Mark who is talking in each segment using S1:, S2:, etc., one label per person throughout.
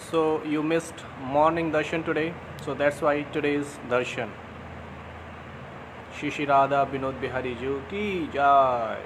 S1: So you missed morning darshan today, so that's why today is darshan. Shri Radha Binod Bihari Ji ki jai.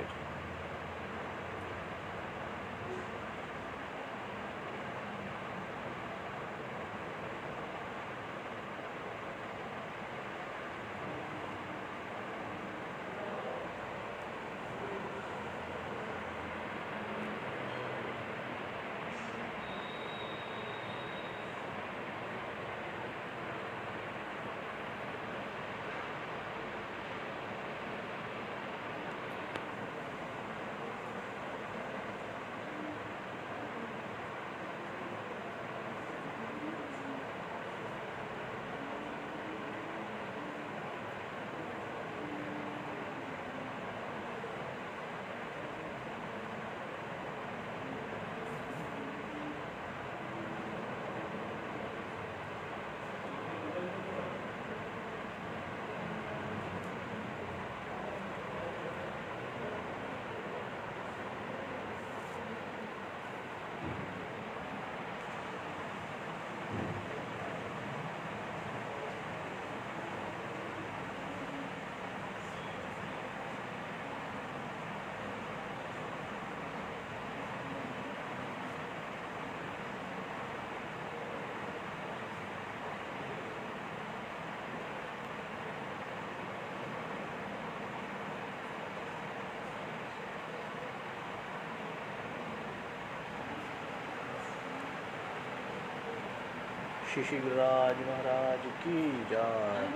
S1: शिशि Giriraj महाराज की जय।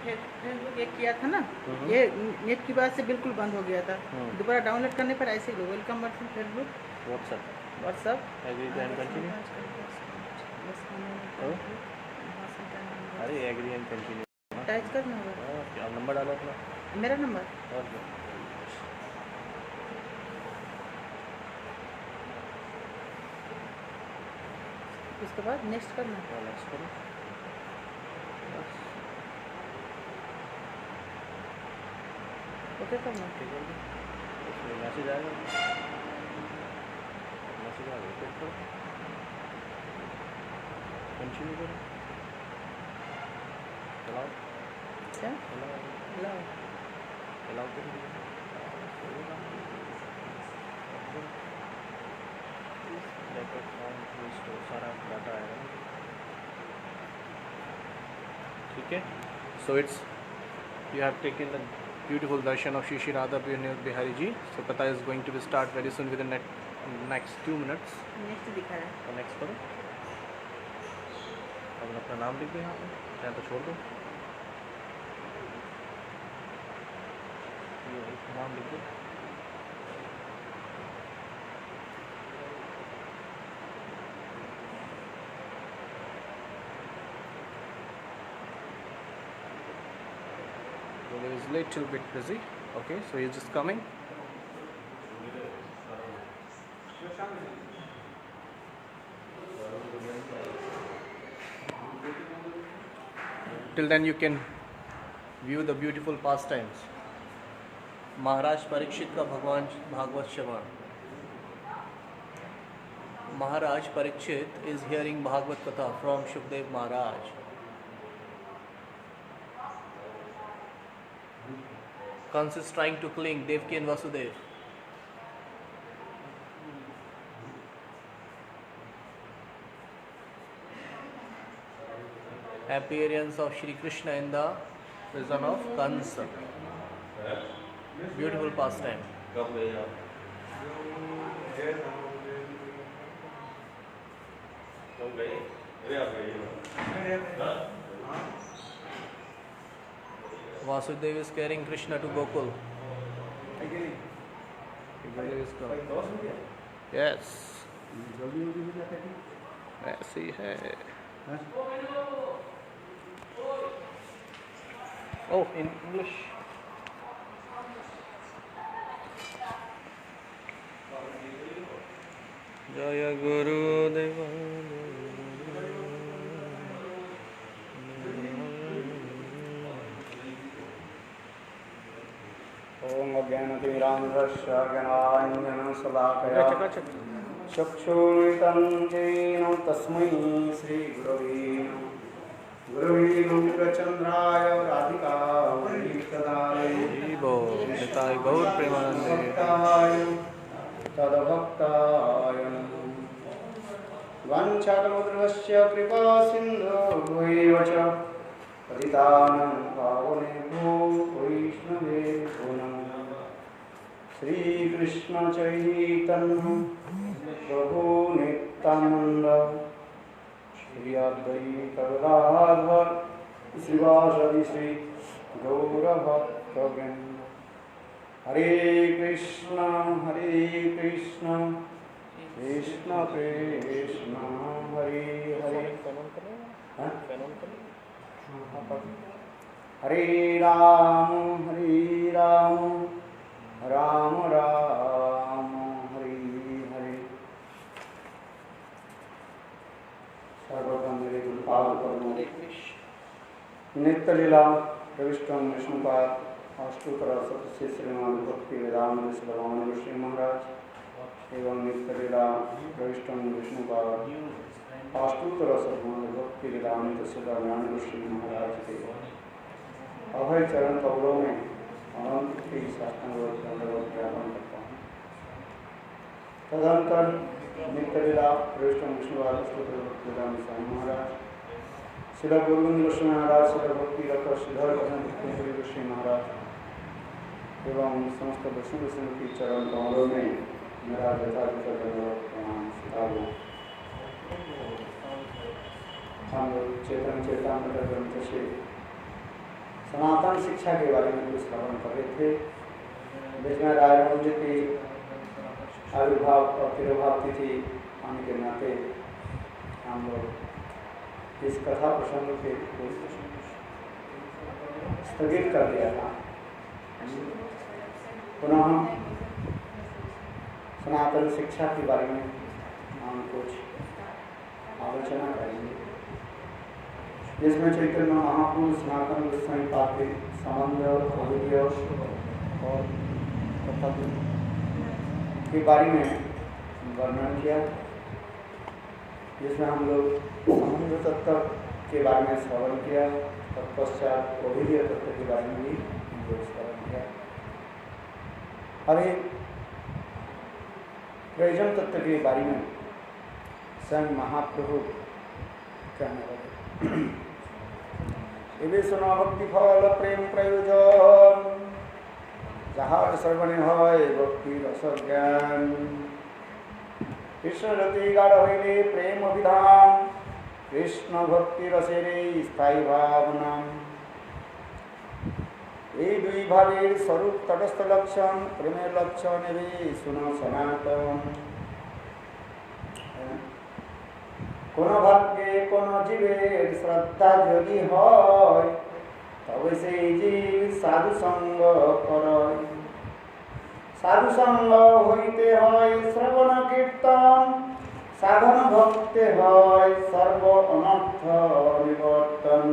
S2: Facebook एक किया था ना, ये नेट की बात से बिल्कुल बंद हो गया था। दोबारा डाउनलोड करने पर ऐसे ही welcome version Facebook WhatsApp
S1: agree and continue. अरे एग्री एंड कंटिन्यू
S2: टाइप करना होगा।
S1: क्या नंबर डालो अपना,
S2: मेरा नंबर
S1: और क्या?
S2: उसके बाद नेक्स्ट करना।
S1: नेक्स्ट करो बस।
S2: ओके करना।
S1: ठीक है, उसमें मैसेज आएगा, मैसेज आ गया, क्लिक करो, कंटिन्यू करो, चलाओ
S2: क्या
S1: चलाओ चलाओ करो, सारा डाटा आएगा। ठीक है, so it's you have taken the beautiful darshan of Shri Radha Binod Bihari Ji. So Katha is going to be start very soon within next 2 minutes.
S2: Next दिखा रहा है।
S1: तो नेक्स्ट करो, अब अपना नाम लिख दो यहाँ पे, चाहे तो छोड़ दो, ये नाम लिख दो। So there is little bit busy. Okay, so he's just coming. Till then you can view the beautiful pastimes. महाराज परीक्षित का भगवान भागवत श्रवण। Maharaj Parikshit is hearing Bhagavad Katha from Shukdev Maharaj. Kans is trying to cling Devaki and Vasudev. Appearance of Shri Krishna in the prison of Kansa. Beautiful pastime. Vasudev is carrying Krishna to Gokul. Yes, ऐसे ही है। Oh, in English. Jaya Guru Deva.
S3: ओम ज्ञानतिमिरान्धस्य ज्ञानाञ्जनशलाकया चक्षुरुन्मिलितं येन तस्मै श्रीगुरवे नमः। गुरवे नमः प्रचन्द्राय राधिकायै तदालये
S1: निताय गौर प्रेमानंदे
S3: तद्भक्ताय नमः। वाञ्छाकल्पतरुश्च कृपा सिन्धुभ्यैव च पतितानां पावनेभ्यो वैष्णवेभ्यो नमः। श्रीकृष्ण चैतन्य प्रभु नित्यानंद श्री अद्वैत गदाधर श्रीवासदि श्री गौरभक्तवृंद। हरे कृष्ण कृष्ण कृष्ण हरे हरे। हरे राम राम राम हरे हरे। सर्वप्रथम मेरे गुरुपाद पद्मों नित्य लीला प्रविष्टम विष्णुपाद अष्टोत्तर सप्तशती श्रीमान भक्ति वेदांत भगवान श्री महाराज एवं नित्य लीला प्रविष्टम विष्णुपाद अष्टोत्तर सद्गुण भक्ति वेदांत भगवान श्री महाराज के अभय चरण कमलों में अनंत की साष्टांग ज्ञापन करता हूँ। तदंतर नित्य लीला प्रविष्टम विष्णुपाद अष्टोत्तर भक्ति वेदांत स्वामी महाराज श्री गोविंद गोस्वामी महाराज श्री भक्ति रथ श्रीधर श्री महाराज एवं समस्त वैष्णव की चरण कमलों में मेरा यथाचित प्रणाम सितारो। हम लोग चेतन चेतामृत ग्रंथ से सनातन शिक्षा के बारे में कुछ श्रवण कर रहे थे। बीच में रायमंज की आविर्भाव और तिरुभाव तिथि आने के नाते हम लोग इस कथा प्रसंग के स्थगित कर दिया था। पुनः हम सनातन शिक्षा के बारे में हम कुछ आलोचना करेंगे, जिसमें चैतन्य महापुरुष सनातन गोस्वामी पाद के संबंध और तत्व के बारे में वर्णन किया, जिसमें हम लोग संबंध तत्व के बारे में श्रवण किया, तत्पश्चात अभिधेय तत्व के बारे में भी हम लोग श्रवण किया। अभी प्रयोजन तत्व के बारे में स्वयं महाप्रभु कहने लगे। ये सुनो भक्ति फल प्रेम प्रयोजन जहाँ सर्वने है भक्ति रस ज्ञान कृष्ण रति गाढ़ हईले प्रेम विधान कृष्ण भक्ति रसेरे स्थायी भावना এই দুই ভাবের স্বরূপ তটস্থ লক্ষণ প্রেমের লক্ষণ এবে শুনো সনাতন। কোন ভাগ্যে কোন জীবের শ্রদ্ধা যদি হয় তবে সেই জীব সাধু সঙ্গ করয়। সাধু সঙ্গ হইতে হয় শ্রবণ কীর্তন সাধন ভক্তে হয় সর্ব অনর্থ নিবর্তন।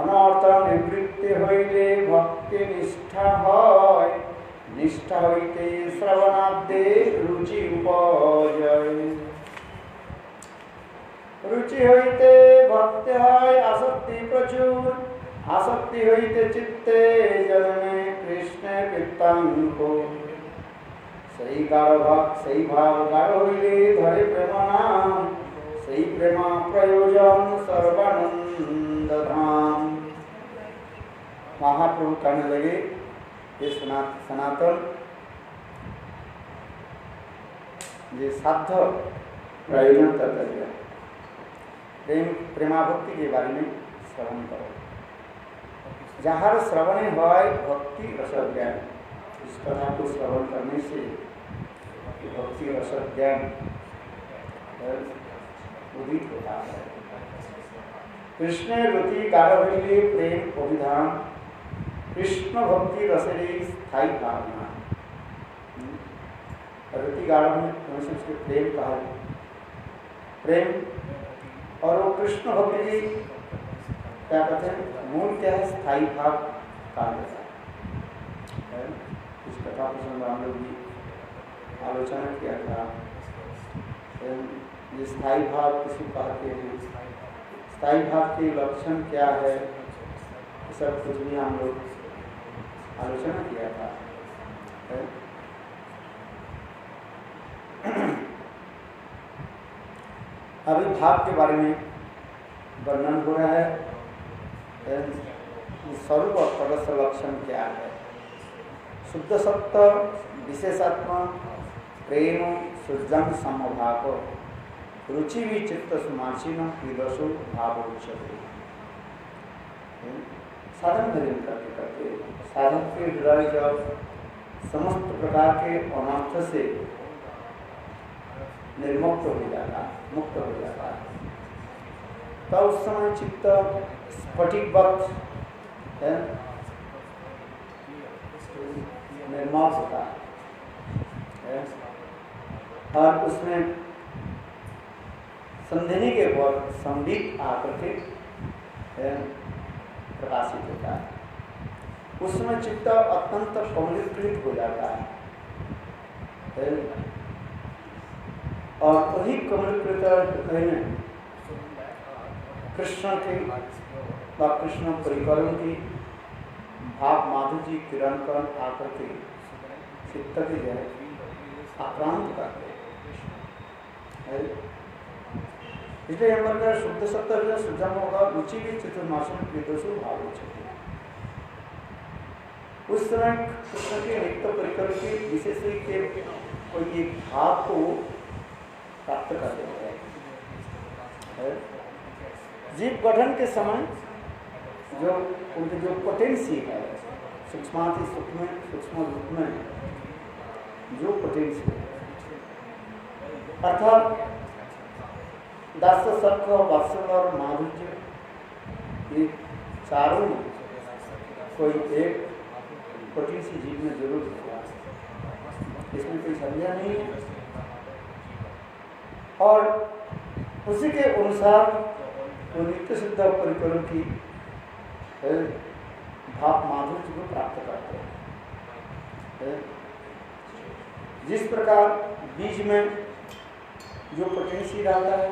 S3: অনর্থ নিবৃত্তি হইলে ভক্তি নিষ্ঠা হয় নিষ্ঠা হইতে শ্রবণার্থে রুচি উপজয়। রুচি হইতে ভক্তি হয় আসক্তি প্রচুর আসক্তি হইতে চিত্তে জন্মে কৃষ্ণের কীর্তন। সেই গাঢ় ভাব সেই ভাব গাঢ় হইলে ধরে প্রেম নাম সেই প্রেম প্রয়োজন सर्वानंद धाम। महाप्रभु कहने लगे ये सनातन ये साध्य प्रयोजन तत्व प्रेम प्रेमाभक्ति के बारे में श्रवण करो। जहाँ श्रवणे है भक्ति रस ज्ञान इस कथा को श्रवण करने से भक्ति रस ज्ञान उदित होता है। कृष्ण रति गाढ़ हईले प्रेम अभिधान कृष्ण भक्ति रसरे स्थायी भावना। रति गाढ़ में उसके प्रेम कहा प्रेम और वो कृष्ण भक्ति क्या कहते हैं मूल क्या है स्थायी भाव कहा जाता है। इस कथा प्रसंग हम लोग भी आलोचना किया था। स्थायी भाव किसी कहते हैं, स्थायी भाव के लक्षण क्या है, सब कुछ भी हम लोग आलोचना किया था। अभी भाव के बारे में वर्णन हो रहा है। स्वरूप और तटस्थ लक्षण क्या है? शुद्ध सत्व विशेषात्मा प्रेम सृजन समभाव रुचि विचित्त सुमासीन विदसु भाव उच्चते। साधन भजन करते करते साधक के हृदय जब समस्त प्रकार के अनर्थ से निर्मुक्त हो जाता, मुक्त हो जाता है, तब उस समय चित्त स्फटिकवत है, निर्मल होता है और उसमें संधिनी के बाद संदीप आकर के प्रकाशित होता है। उसमें चित्त अत्यंत कमलीकृत हो जाता है और वही कमलीकृत कहने कृष्ण के व कृष्ण परिकरण की भाव माधुरी किरण कर आकर के चित्त के जो है आक्रांत करते हैं। इसलिए हम बोलते हैं शुद्ध सत्य जो शुद्धम होगा रुचि भी चतुर्मासन विदोषु भाव उच्चते। उस समय कृष्ण के नित्य परिकर के विशेष के कोई एक भाव को प्राप्त कर देते हैं। जीव गठन के समय जो उनकी जो पोटेंसी है सूक्ष्माति सूक्ष्म सूक्ष्म रूप में जो पोटेंसी अर्थात दास सत्व वात्सल्य और माधुर्य ये चारों कोई एक पोटेंसी जीव में जरूर होगा, इसमें कोई संदेह नहीं है। और उसी के अनुसार वो नित्य सिद्ध परिकरण की भाव माधुर्य को प्राप्त करते हैं। जिस प्रकार बीज में जो पोटेंसी रहता है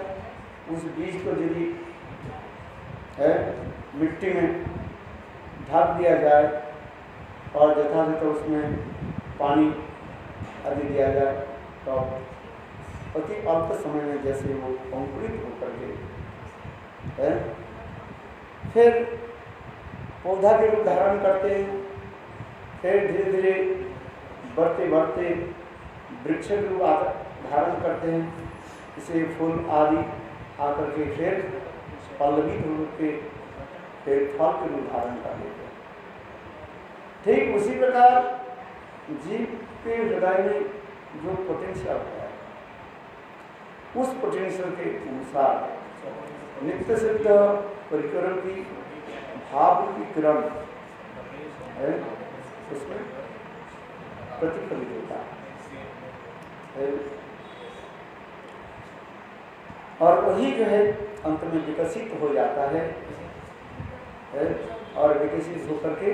S3: उस बीज को यदि मिट्टी में ढक दिया जाए और यथायथ उसमें पानी आदि दिया जाए तो अति अल्प समय में जैसे वो अंकुरित होकर के फिर पौधा के रूप धारण करते हैं, फिर धीरे धीरे बढ़ते बढ़ते वृक्ष के रूप धारण करते हैं, इसे फूल आदि आकर के फिर पल्लवित होकर फिर फल के रूप धारण कर लेते हैं। ठीक उसी प्रकार जीव के हृदय में जो पोटेंशियल है उस पोटेंशियल के अनुसार नित्य सिद्ध परिकरण की भाव की किरण है उसमें प्रतिफलित होता है और वही जो है अंत में विकसित हो जाता है और विकसित होकर के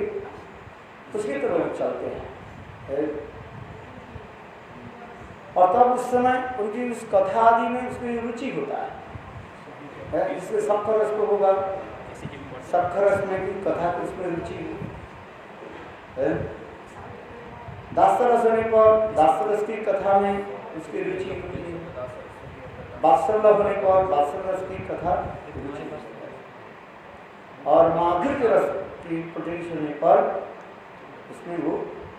S3: उसकी तरफ चलते हैं और तब उस समय उनकी उस कथा आदि में उसकी रुचि होता है जिससे सख्य रस को होगा, सख्य रस में भी कथा की उसमें रुचि है। दास रस होने पर दास रस की कथा में उसकी रुचि होती है, वात्सल्य होने पर वात्सल्य रस की कथा रुचि होती है और माधुर्य रस की पोटेंशियल होने पर उसमें वो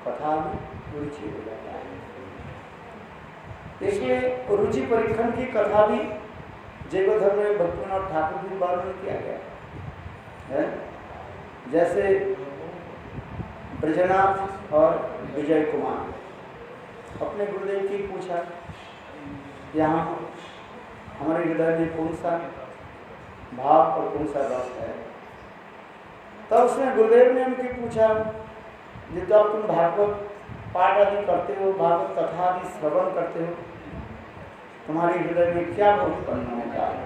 S3: कथा में रुचि हो जाता है। इसलिए रुचि परीक्षण की कथा भी जैवधर्म में भक्तिनाथ ठाकुर जी वर्णन किया गया है। जैसे ब्रजनाथ और विजय कुमार अपने गुरुदेव की पूछा यहाँ हमारे हृदय में कौन सा भाव और कौन सा रस है। तब उसने गुरुदेव ने उनकी पूछा जब तुम भागवत पाठ आदि करते हो, भागवत कथा आदि श्रवण करते हो, तुम्हारे हृदय में क्या उत्पन्न होता है।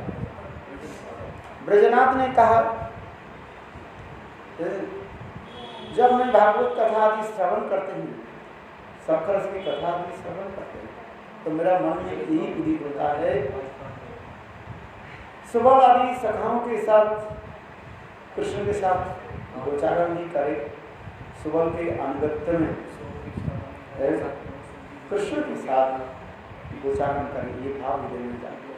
S3: ब्रजनाथ ने कहा जब मैं भागवत कथा आदि श्रवण करते हैं सखर रस की कथा आदमी श्रवण करते हैं तो मेरा मन में यही उदित होता है, सुबह आदि सखाओं के साथ कृष्ण के साथ गोचारण नहीं करे, सुबह के अनुगत्य में कृष्ण के साथ गोचारण करें, ये भाव हृदय में जाते।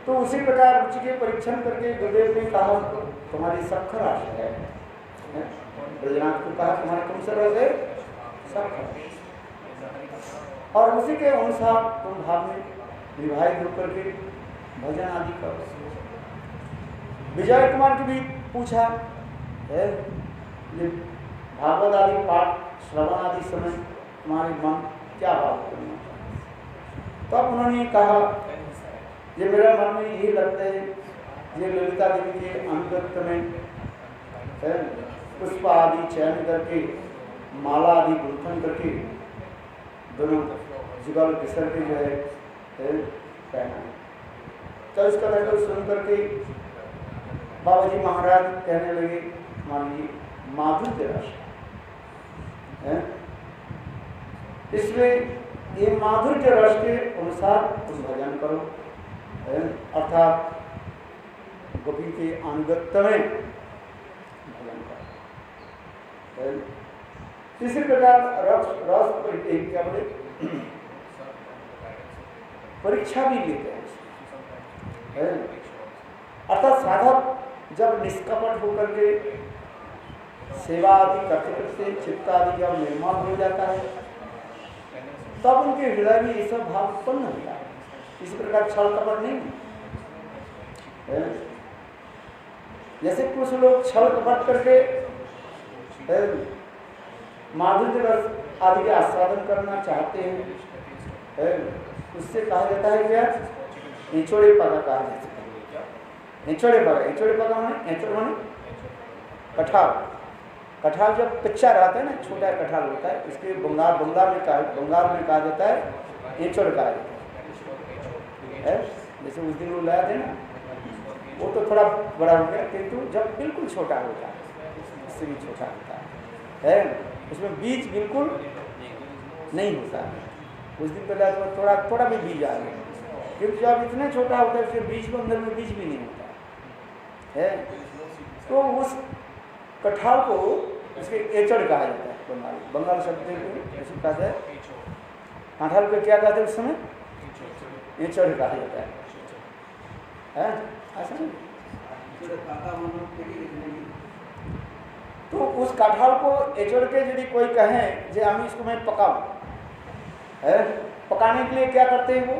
S3: तो उसी प्रकार रुचि के परीक्षण करके गुरुदेव ने कहा तुम्हारी सखर राशि है, ब्रजनाथ को कहा तुम्हारे कौन सा रस है, सखर, और उसी के अनुसार तुम भाव में विवाहित होकर के भजन आदि करो। विजय कुमार की भी पूछा है ये भागवत आदि पाठ श्रवण आदि समय तुम्हारे मन क्या भाव करना चाहिए। तब उन्होंने कहा ये मेरा मन में यही लगता है ये ललिता देवी के अनुगत्य में पुष्प आदि चयन करके माला आदि गुंथन करके दोनों जुगल किसर के जो है पहना। तो इसका मतलब सुन करके बाबा जी महाराज कहने लगे मानिए माधुर्य रस है, इसलिए ये माधुर्य रस के अनुसार तुम भजन करो, अर्थात गोपी के अनुगत्य में भजन करो। इसी प्रकार रस क्या बोले परीक्षा भी लेते हैं, अर्थात साधक जब निष्कपट होकर के सेवा आदि करते करते चित्त आदि जब निर्माण हो जाता है तब उनके हृदय में ये सब भाव उत्पन्न होता है। इस प्रकार छल कपट नहीं है। जैसे कुछ लोग छल कपट करके माधुर्य रस आदि के आस्वादन करना चाहते हैं, उससे कहा जाता है क्या निचोड़े पगा कहा जाता है। निचोड़े पगा माने कठाल, कठाल जब कच्चा रहता है ना, छोटा कठाल होता है, इसके बंगाल में कहा जाता है एचोड़ कहा जाता है। जैसे उस दिन वो लाया थे ना, वो तो थोड़ा बड़ा हो गया, किंतु जब बिल्कुल छोटा होता है, इससे भी छोटा होता है, उसमें बीज बिल्कुल नहीं होता है। उस दिन पहले तो थोड़ा भी बीज आ गया, क्योंकि जब इतना छोटा होता है उसके बीज को अंदर में बीज भी नहीं होता है। तो उस कठाल को उसके एचड़ कहा जाता है। बंगाल शब्द ऐसे कहा जाए, कठाल को क्या कहते हैं उस समय एचड़ कहा जाता है, ऐसा नहीं। तो उस कठाल को एचड़ के यदि कोई कहे जे हम इसको मैं पकाऊं, पकाने के लिए क्या करते हैं वो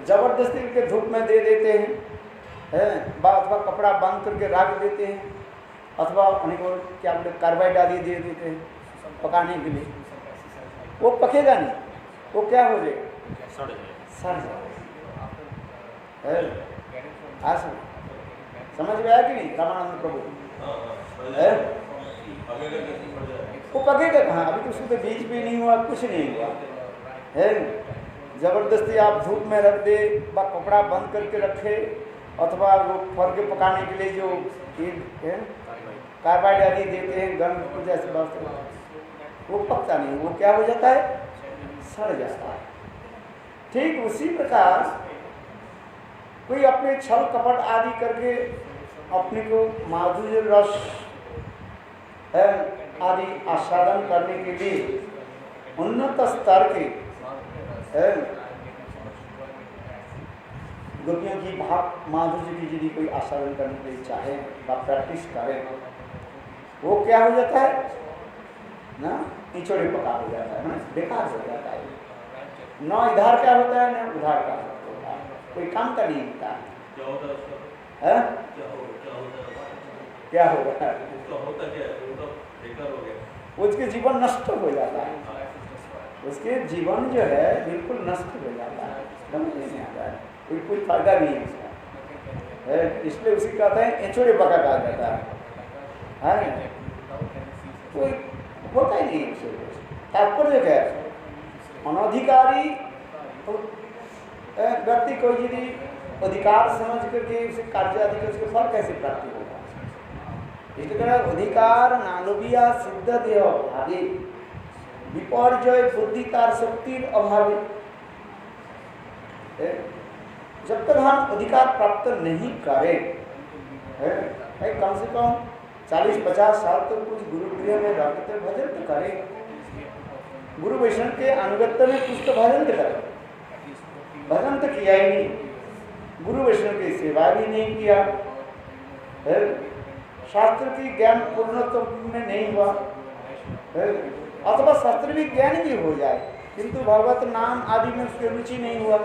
S3: जबरदस्ती के धूप में दे देते हैं, अथवा कपड़ा बांध करके रख देते हैं, अथवा अनेकों क्या बोले कार्बाइड आदि दे देते हैं पकाने के लिए। वो पकेगा नहीं, वो क्या हो जाएगा, सड़ जाएगा। समझ में आया कि नहीं रामानंद प्रभु? वो पकेगा कहाँ, अभी तो उसमें बीज भी नहीं हुआ, कुछ नहीं हुआ है। जबरदस्ती आप धूप में रख दे, कपड़ा बंद करके रखे, अथवा वो फल के पकाने के लिए जो कार्बाइड आदि देते हैं गर्म को जैसे बात, वो पकता नहीं, वो क्या हो जाता है, सड़ जाता है। ठीक उसी प्रकार कोई अपने छल कपट आदि करके अपने को माधुर्य रस आदि आस्वादन करने के लिए उन्नत स्तर के गोपियों की भाव माधुर्य की यदि कोई आस्वादन करने के लिए चाहे या प्रैक्टिस करे, वो क्या हो जाता है ना, इचोड़े पका हो जाता है, बेकार हो जाता है। न इधर क्या होता है न उधर क्या होता है, कोई काम का नहीं होता है। क्या होगा, उसके जीवन नष्ट हो जाता है, उसके जीवन जो है बिल्कुल नष्ट हो जाता है, समझ नहीं आता है, कोई फायदा नहीं है उसका। इसलिए उसी कहते हैं एचोड़े पका कहा जाता है, कोई होता ही नहीं है। तात्पर्य क्या है, अनधिकारी व्यक्ति को यदि अधिकार समझ करके उसे कार्य आदि कर उसके फल कैसे प्राप्ति होगा। इसलिए अधिकार नालोबिया सिद्ध देह भावी विपर्जय बुद्धि तार शक्तिर अभावे, जब तक हम अधिकार प्राप्त नहीं करें, कम से कम 40-50 साल तो कुछ गुरु गृह में रहते भजन तो करें, गुरु वैष्णव के अनुगत्य में कुछ तो भजन तो करें। भजन तो किया ही नहीं, गुरु वैष्णव की सेवा भी नहीं किया, शास्त्र की ज्ञान पूर्णत्व में नहीं हुआ, अथवा शास्त्र भी ज्ञान भी हो जाए किंतु भगवत नाम आदि में उसकी रुचि नहीं हुआ,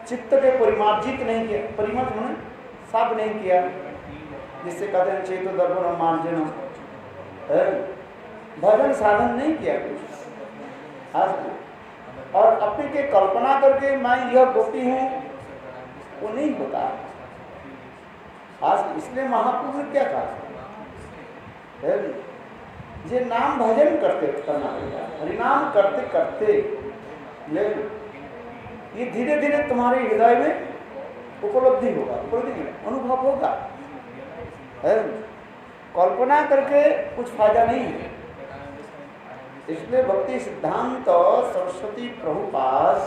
S3: चित्त के परिमार्जित नहीं किया, परिमत मैंने साफ नहीं किया, जिससे कहते हैं चेतो दर्पण मार्जन, भजन साधन नहीं किया कुछ आज, और अपने के कल्पना करके मैं यह गोपी हूँ वो नहीं होता आज। इसलिए महापुरुष ने क्या कहा, ये नाम भजन करते करना पड़ेगा, हरिनाम करते करते ये धीरे धीरे तुम्हारे हृदय में उपलब्धि होगा, उपलब्धि अनुभव होगा, कल्पना करके कुछ फायदा नहीं है। इसलिए भक्ति सिद्धांत सरस्वती प्रभुपाद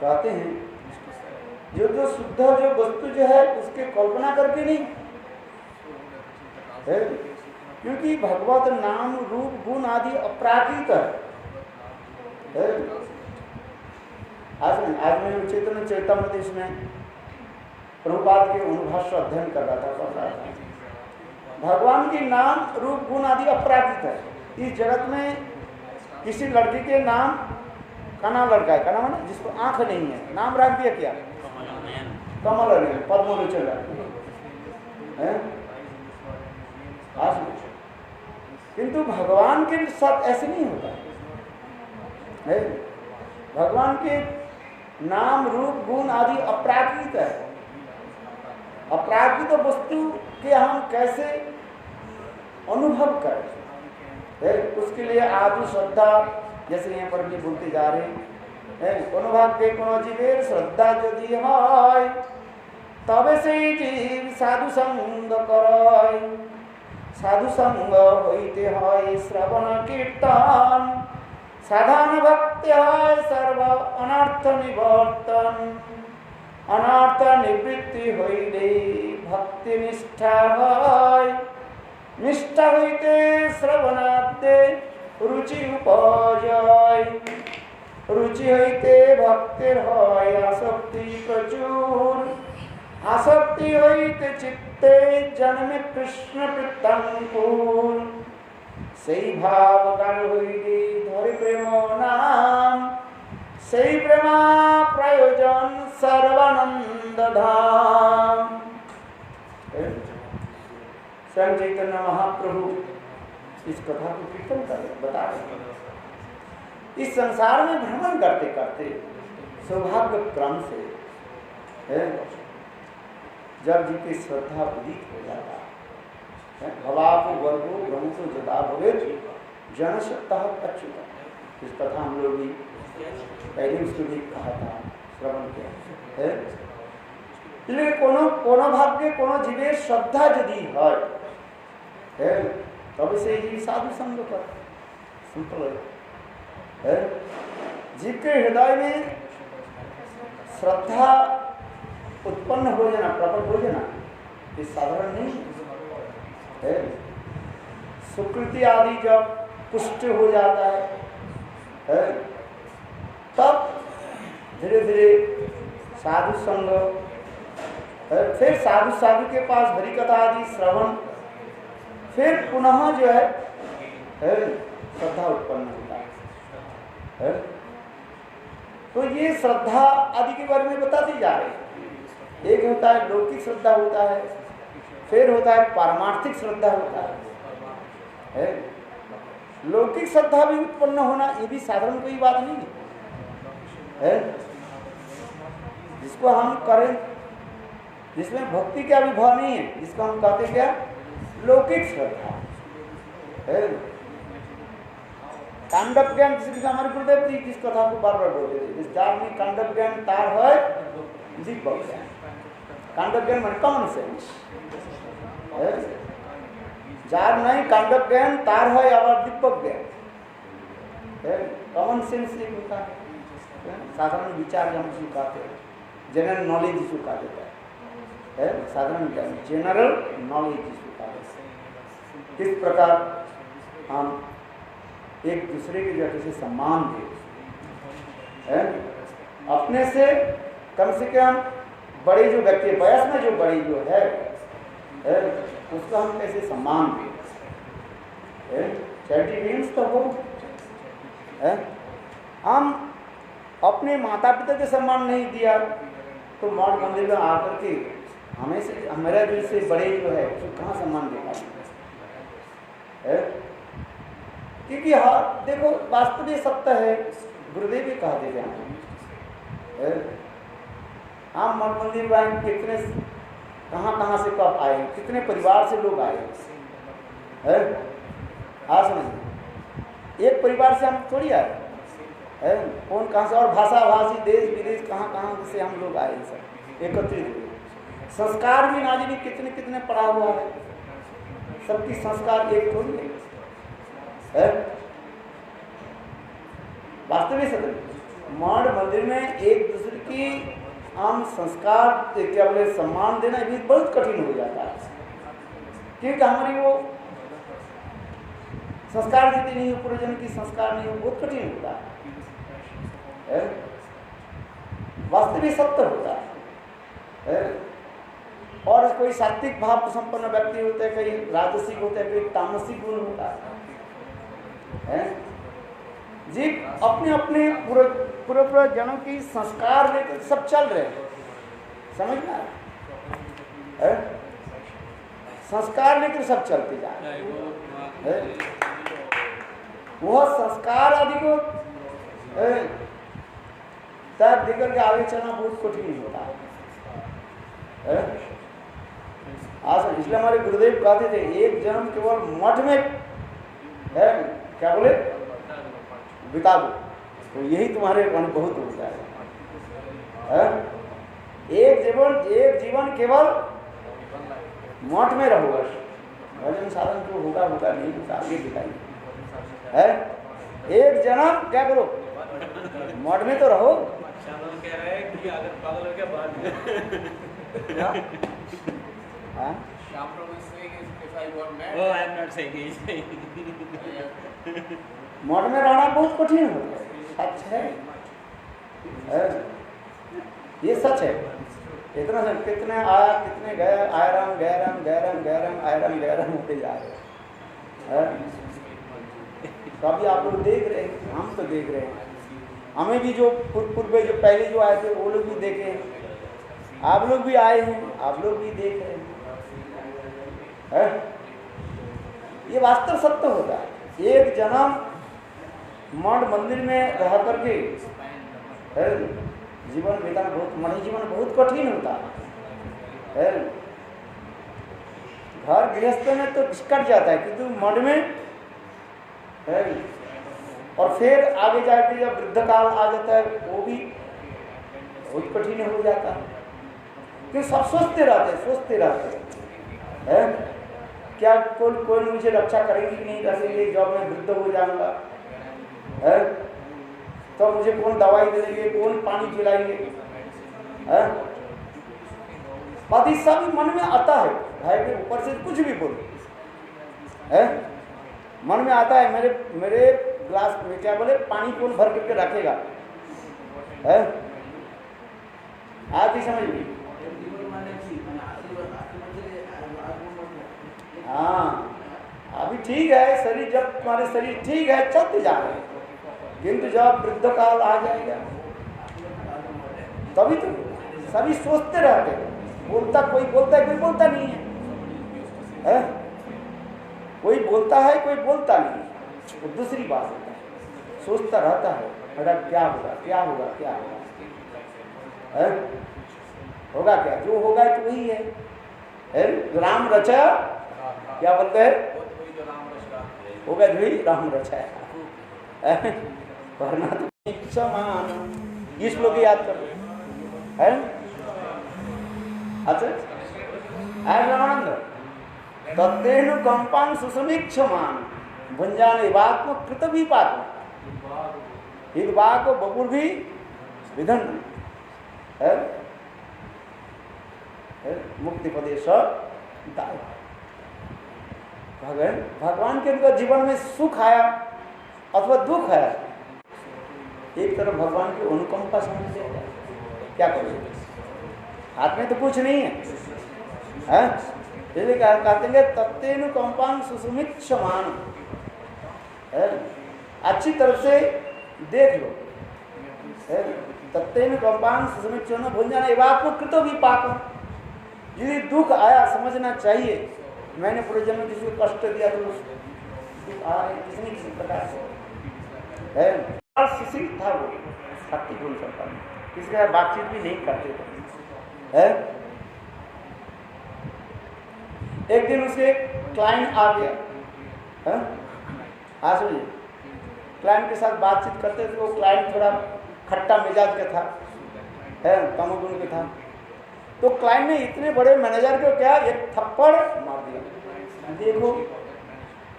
S3: कहते हैं जो जो शुद्ध जो वस्तु जो है उसके कल्पना करके नहीं है, क्योंकि भगवत नाम रूप गुण आदि अपराकृत है। आज मैं चैतन्य चैतन्य में प्रभुपाद के अनुभाष्य अध्ययन कर रहा था, पढ़ रहा था। भगवान के नाम रूप गुण आदि अपराकृत है। इस जगत में किसी लड़की के नाम का नाम लड़का है, का नाम है जिसको आंख नहीं है, नाम रख दिया क्या कमल नयन, पद्मलोचन है। किंतु भगवान के साथ ऐसे नहीं होता है। भगवान के नाम रूप गुण आदि अपराकृत है। अपराकृत वस्तु के हम कैसे अनुभव करें, उसके लिए आदि श्रद्धा, जैसे यहाँ पर भी बोलते जा रहे हैं, अनुभाग के कोनो जीवेर श्रद्धा यदि है तबे से जीव साधु संग करय, साधु संग होते है श्रवण कीर्तन, साधन भक्ति है सर्व अनर्थ निवर्तन, अनर्थ निवृत्ति होइले भक्ति निष्ठा है, निष्ठा होइते श्रवणाते रुचि उपजय, रुचि होइते भक्तिर है आसक्ति प्रचुर, आसक्ति होइते चित्ते जन्मे कृष्ण प्रत्यंकुर, सेई भाव गान होइले धरे प्रेम नाम, सेई प्रेमा प्रयोजन सर्वानंद धाम। स्वयं चैतन्य महाप्रभु इस कथा को कीर्तन कर बता रहे। इस संसार में भ्रमण करते करते सौभाग्य क्रम से जब जी की श्रद्धा उदित हो जाता है, भवाप वर्गो ब्रह्मो जदा भवे जन सत्ता अच्युत, इस कथा हम लोग भी पहले उसको भी कहा था, श्रवण किया है। इसलिए कोनो भाग्य कोनो जीवे श्रद्धा यदि है तब से ही साधु संग कर सिंपल है। जीव के हृदय में श्रद्धा उत्पन्न हो जाना, प्रकट हो जाना, ये साधारण नहीं है। सुकृति आदि जब पुष्ट हो जाता है तब धीरे धीरे साधु संग, फिर साधु के पास हरि कथा आदि श्रवण, फिर पुनः जो है श्रद्धा उत्पन्न होता है। तो ये श्रद्धा आदि के बारे में बताते जा रहे हैं। एक होता है लौकिक श्रद्धा होता है, फिर होता है पारमार्थिक श्रद्धा होता है। लौकिक श्रद्धा भी उत्पन्न होना ये भी साधारण कोई बात नहीं है, जिसको हम करें, जिसमें भक्ति का भी भाव नहीं है, जिसको हम कहते क्या लौकिक श्रद्धा है। कांडव ज्ञान, जिसके हमारे गुरुदेव जी किस कथा को बार बार बोलते थे, जिस जार में कांडव ज्ञान तार है दिव्य ज्ञान। कांडव ज्ञान मान कॉमन सेंस, जार नहीं कांडव ज्ञान तार है आवाज दिव्य ज्ञान। कॉमन सेंस एक होता है, साधारण विचार हम स्वीकारते हैं, जनरल नॉलेज जिसको कहा जाता है, साधारण ज्ञान, जनरल नॉलेज जिसको कहा जाता है। किस प्रकार हम एक दूसरे के जो से सम्मान दें, अपने से कम बड़े जो व्यक्ति वयस में जो बड़ी जो है उसका हम कैसे सम्मान दें, चैरिटी मीन्स तो हो हम अपने माता पिता के सम्मान नहीं दिया तो मठ मंदिर में आकर के हमें से हमारा जो इससे बड़े जो है तो कहाँ सम्मान दे पाएंगे? क्योंकि हाँ देखो वास्तविक सत्य है, गुरुदेव भी कहा देते हैं हम मठ मंदिर में कितने कहाँ से कब आए, कितने परिवार से लोग आए, हाँ समझिए एक परिवार से हम थोड़ी आए, कौन कहाँ से, और भाषा भाषी देश विदेश कहाँ से हम लोग आए सब एकत्रित हुए। संस्कार भी ना जाने कितने कितने पड़ा हुआ है, सबकी संस्कार एक थोड़ी है। वास्तविक सत्य मठ मंदिर में एक दूसरे की हम संस्कार क्या बोले सम्मान देना भी बहुत कठिन हो जाता है, क्योंकि हमारी वो संस्कार देती नहीं हो, पूर्वजन की संस्कार नहीं हो, बहुत कठिन होता है। वास्तविक सत्य होता है। और कोई सात्विक भाव संपन्न व्यक्ति होते हैं, कई राजसिक होते हैं, कोई तामसिक गुण होता है। जी अपने अपने पूर्व जनों की संस्कार लेकर सब चल रहे हैं, समझ में आ रहा है? संस्कार लेकर सब चलते जा रहे हैं। वह संस्कार आदि को तब देकर के आगे चलना बहुत कठिन होता है। आज इसलिए हमारे गुरुदेव कहते थे एक जन्म केवल मठ में है क्या बोले बिता दो तो यही तुम्हारे मन बहुत हो जाएगा। एक जीवन केवल मठ में रहोगा, भजन साधन जो होगा नहीं तो आगे दिखाएंगे। है एक जन्म क्या करो मठ में तो रहो।
S1: कह रहे हैं कि अगर पागल हो गया बाद में श्याम प्रभु if I got mad, oh I am not saying it.
S3: मठ में रहना बहुत कठिन हो गया, सच है, ये सच है। इतना कितने आया कितने गए, आयरम गैरम गैरम गैरम आयरम गैरम होते जा रहे हैं। कभी आप लोग देख रहे हैं, हम तो देख रहे हैं, हमें भी जो पूर्व जो पहले जो आए थे वो लोग भी देखे हैं, आप लोग भी आए हैं, आप लोग भी देख रहे हैं। ये वास्तव सत्य होता है। एक जन्म मठ मंदिर में रह करके जीवन बिताना मणि जीवन बहुत कठिन होता है। घर गृहस्थ में तो कट जाता है किंतु मठ में और फिर आगे जाके जब वृद्ध काल आ जाता है वो भी बहुत कठिन हो जाता है, क्योंकि सब सोचते रहते हैं क्या कोई मुझे रक्षा करेगी कि नहीं करेगी, जब मैं वृद्ध हो जाऊंगा तो मुझे कौन दवाई दे देंगे, कौन पानी पिलाएंगे। बात इस सब मन में आता है, भाई के ऊपर से कुछ भी बोलो मन में आता है। मेरे ग्लास में क्या बोले पानी कौन भर करके रखेगा, आप भी समझ ली। हाँ अभी ठीक है शरीर, जब तुम्हारे शरीर ठीक है चलते जा रहे हैं, किंतु जब वृद्ध काल आ जाएगा तभी तो सभी सोचते रहते हैं। कोई बोलता है कोई बोलता नहीं है, कोई बोलता है कोई बोलता नहीं है। वो दूसरी बात होता है, सोचता रहता है मेरा क्या होगा क्या होगा क्या होगा, होगा क्या, जो होगा तो वही है। राम रचा क्या बोलते हैं, होगा जो ही राम रचा है। करना तो समान, ये श्लोक याद कर है। अच्छा रामानंद तत्तेनु कंपान सुसमीक्षमान भंजान एवात्म कृत विपाक हितवाक बपुर भी विधन है, मुक्ति प्रदेश भगवान के उनका जीवन में सुख आया अथवा दुख आया, एक तरफ भगवान की अनुकंपा समझ लेगा, क्या करोगे, हाथ में तो कुछ नहीं है, इसलिए कहते हैं तत्तेनुकंपां सुसुमित समान, अच्छी तरफ से देख लो, तत्तेनुकंपां सुसुमित समान भूल जाना ये बात को कृतो भी पाप, यदि दुख आया समझना चाहिए मैंने पूरे जन्म में किसी को कष्ट दिया तो दुख आ रहे किसी न किसी प्रकार से है, सुशील था वो, शक्ति बोल सकता है, किसी के साथ बातचीत भी नहीं करते थे, है? एक दिन उसके क्लाइंट आ गया, है? हाँ सुनिए, क्लाइंट के साथ बातचीत करते थे, वो क्लाइंट थोड़ा खट्टा मिजाज का था, है, तमोगुण का था, तो क्लाइंट ने इतने बड़े मैनेजर को क्या एक थप्पड़ मार दिया, देखो,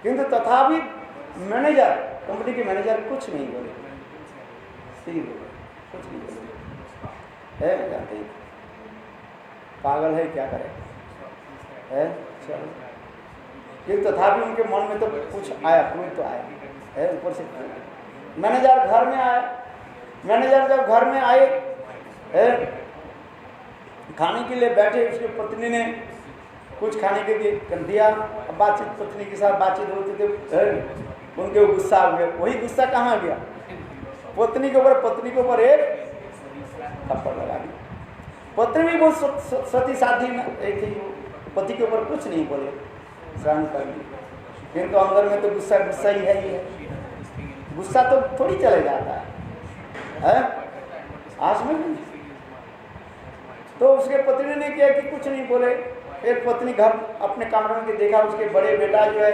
S3: किंतु तथापि मैनेजर, कंपनी के मैनेजर कुछ नहीं बोले, कुछ नहीं बोले, है जानते पागल है क्या करे, है चलो, किंतु तथापि उनके मन में तो कुछ आया, क्रोध तो आया, है ऊपर से। मैनेजर घर में आया, मैनेजर जब घर में आए, है खाने के लिए बैठे, उसकी पत्नी ने कुछ खाने के लिए कर दिया, अब बातचीत पत्नी के साथ बातचीत होती थे, उनके गुस्सा हो गया, वही गुस्सा कहाँ गया पत्नी के ऊपर एक थप्पड़ लगा दिया, पत्नी भी बहुत सती साधी थी, पति के ऊपर कुछ नहीं बोले, सहन कर ली, किंतु अंदर में तो गुस्सा ही है, गुस्सा तो थोड़ी चले जाता है? आज में तो उसके पत्नी ने किया कि कुछ नहीं बोले, एक पत्नी घर अपने कमरे में देखा, उसके बड़े बेटा जो है